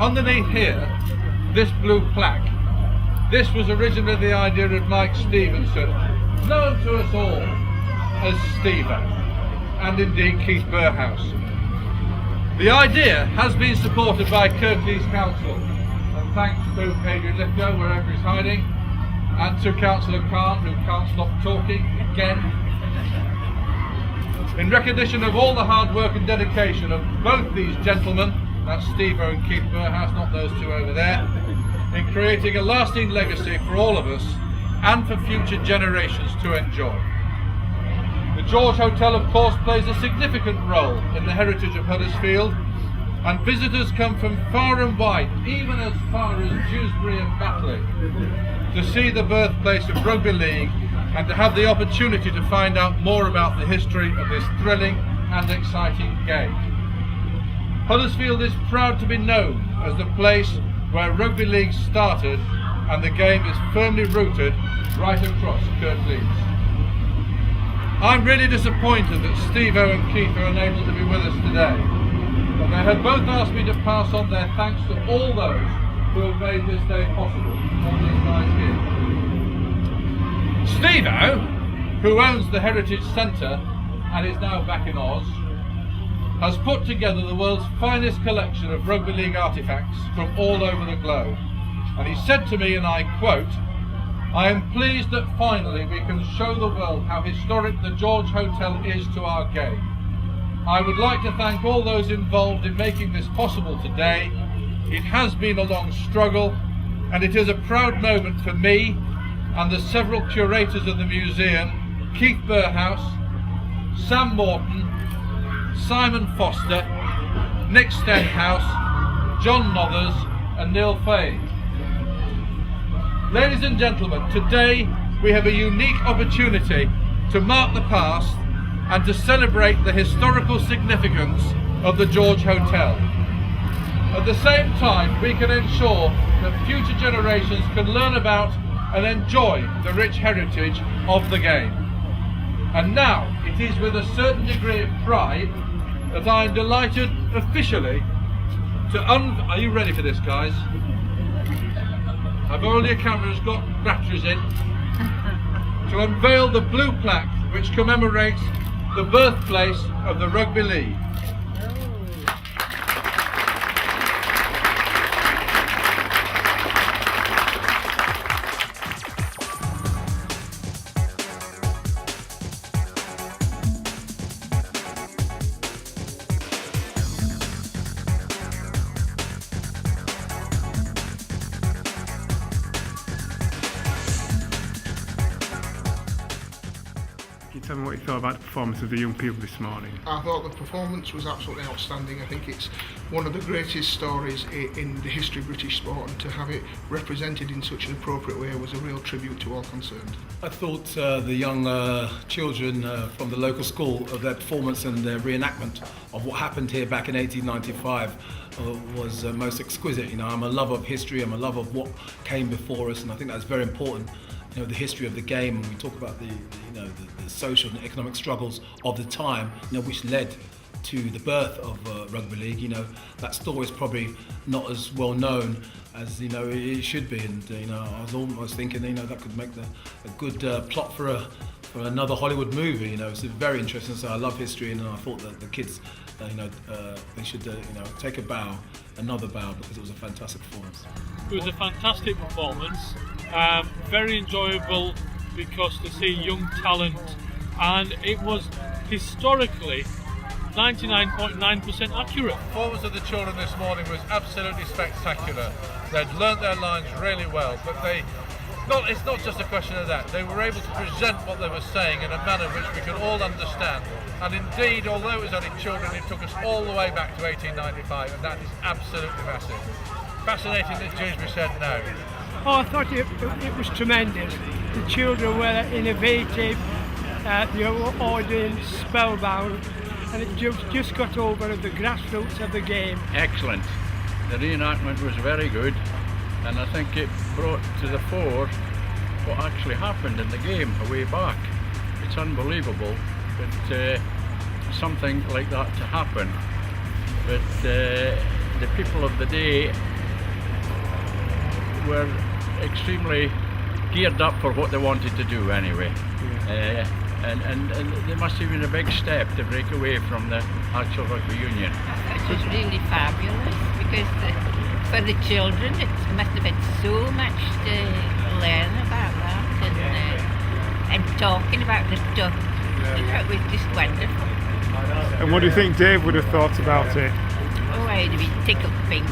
Underneath here, this blue plaque, this was originally the idea of Mike Stevenson, known to us all as Steve-O, and indeed Keith Burhouse. The idea has been supported by Kirklees Council, and thanks to Adrian Lithgow, wherever he's hiding, and to Councillor Khan, who can't stop talking again. In recognition of all the hard work and dedication of both these gentlemen, that's Steve-O and Keith Burhouse, not those two over there, in creating a lasting legacy for all of us and for future generations to enjoy. The George Hotel, of course, plays a significant role in the heritage of Huddersfield, and visitors come from far and wide, even as far as Dewsbury and Batley, to see the birthplace of Rugby League and to have the opportunity to find out more about the history of this thrilling and exciting game. Huddersfield is proud to be known as the place where Rugby League started, and the game is firmly rooted right across Kirklees. I'm really disappointed that Steve-O and Keith are unable to be with us today, but they have both asked me to pass on their thanks to all those who have made this day possible, all these guys here. Steve-O, who owns the Heritage Centre and is now back in Oz, has put together the world's finest collection of Rugby League artefacts from all over the globe. And he said to me, and I quote, "I am pleased that finally we can show the world how historic the George Hotel is to our game. I would like to thank all those involved in making this possible today. It has been a long struggle, and it is a proud moment for me and the several curators of the museum, Keith Burhouse, Sam Morton, Simon Foster, Nick Stenhouse, John Nothers and Neil Fay. Ladies and gentlemen, today we have a unique opportunity to mark the past and to celebrate the historical significance of the George Hotel. At the same time, we can ensure that future generations can learn about and enjoy the rich heritage of the game. And now, it is with a certain degree of pride that I am delighted officially to are you ready for this, guys? I've already, camera's got batteries in. To unveil the blue plaque which commemorates the birthplace of the Rugby League. Can you tell me what you thought about the performance of the young people this morning? I thought the performance was absolutely outstanding. I think it's one of the greatest stories in the history of British sport, and to have it represented in such an appropriate way was a real tribute to all concerned. I thought the young children from the local school, of their performance and their reenactment of what happened here back in 1895 was most exquisite. You know, I'm a lover of history, I'm a lover of what came before us, and I think that's very important the history of the game, and we talk about the social and economic struggles of the time, which led to the birth of rugby league. That story is probably not as well known as it should be, and I was almost thinking that could make a good plot for another Hollywood movie. It's very interesting. So I love history, and I thought that the kids, they should take another bow, because it was a fantastic performance. It was a fantastic performance, very enjoyable because to see young talent, and it was historically 99.9% accurate. The performance of the children this morning was absolutely spectacular. They'd learnt their lines really well, but it's not just a question of that. They were able to present what they were saying in a manner which we could all understand. And indeed, although it was only children, it took us all the way back to 1895, and that is absolutely massive. Fascinating that Dewsbury said no. Oh, I thought it was tremendous. The children were innovative, the audience spellbound, and it just got over the grassroots of the game. Excellent. The reenactment was very good, and I think it brought to the fore what actually happened in the game a way back. It's unbelievable that something like that to happen, but the people of the day were extremely geared up for what they wanted to do anyway. And there must have been a big step to break away from the actual rugby union. It was really fabulous, because for the children it must have been so much to learn about that, and talking about the duck. It was just wonderful. And what do you think Dave would have thought about it? Oh, I'd be tickled pink.